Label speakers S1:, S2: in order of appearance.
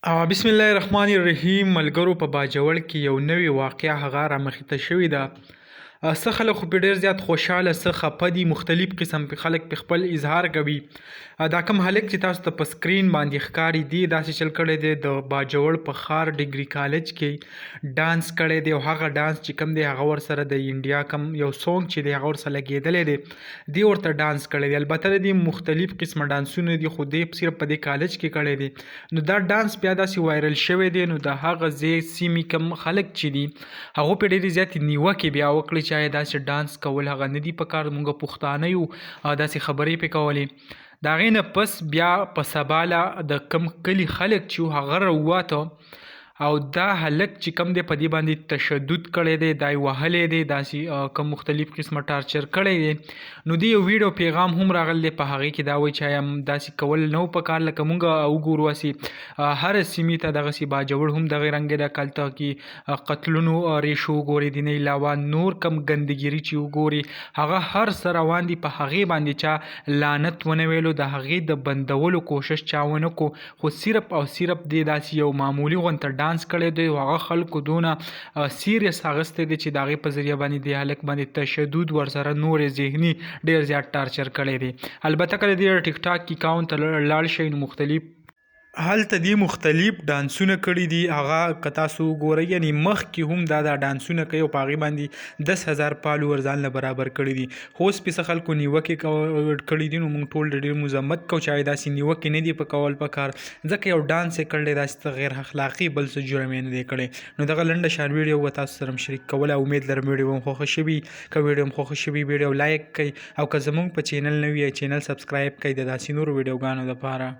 S1: بسم الله الرحمن الرحیم. ملګرو په باجوړ کې یو نوې واقعه هغه رامخې ته شوې ده. څه خلک خو پې ډېر زیات خوشحاله، څه خفه دي، مختلف قسم په خلک په خپل اظهار کوي. دا کوم هلک چې تاسو ته په سکرین باندې ښکاري دی داسې چل کړی دی، د باجوړ په ښار ډګري کالج کې ډانس کړی دی او هغه ډانس چې کوم دی هغه ورسره د انډیا کوم یو سونګ چې دی هغه ورسره لګېدلی دی ورته ډانس کړی دی. البته د دې مختلف قسمه ډانسونه دي خو دی صرف په دې کالج کې کړی دی. نو دا ډانس بیا داسې وایرل شوی دی. نو د هغه ځای سیمې کوم خلک چې دي هغو پې ډېرې زیاتې نیوکې بیا وکړې چې آیا داسې ډانس کول هغه نه دي پکار، موږ پښتانه یو داسې خبرې پې کولې. د هغې نه پس بیا په سباله د کم کلي خلک چې وو هغه راووته او دا هلک چې کوم دی په دې باندې تشدد کړی دی، دا یې وهلی دی، داسې کوم مختلف قسمه ټارچر کړی دی. نو د یو ویډیو پیغام هم راغلی دی، په هغې کې دا وایي چې آیا داسې کول نه و پکار. لکه موږ وګورو هسې هر سیمې ته دغسې باجوړ هم دغې رنګې ده، هلته کې قتلونو ریشو وګورئ، د نه علاوه نور کم ګندګیري چې وګوري هغه هر څه روان دي. په هغې باندې چا لعنت ونه ویلو، د هغې د بندولو کوشش چا ونه کو، خو صرف او صرف دی داسې یو معمولي غونته ډانس کړی دی. هغه خلکو دونه سیریس اخیستی دی چې د هغې په ذریعه باندې د هلک باندې تشدد ورسره نورې ذهني ډېر زیات ټارچر کړی دی. البته که د دې ټیک ټاک اکاونټ ته لاړ شئ نو مختلف هلته دې مختلف ډانسونه کړي دي. هغه که تاسو وګورئ یعنې مخکې هم دا ډانسونه کوي او په هغې باندې 10,000 فالوور ځان له برابر کړي دي. خو اوس پې څه خلکو نیوکې کړي دي، نو موږ ټول ډېر مذمت کوو چې داسې نیوکې نه دي په کول پکار، ځکه یو ډانس یې کړی داسې څه غیر اخلاقي بل څه جرم یې نه دی کړی. نو دغه لنډه شان ویډیو به تاسو سره هم شریک کوله. امید لرم ویډیو هم خوښه شوي. که ویډیو هم خوښه شوي ویډیو لایک کړئ او که زموږ په چینل نه وي چینل سبسکرایب کړئ د داسې نورو ویډیوګانو لپاره.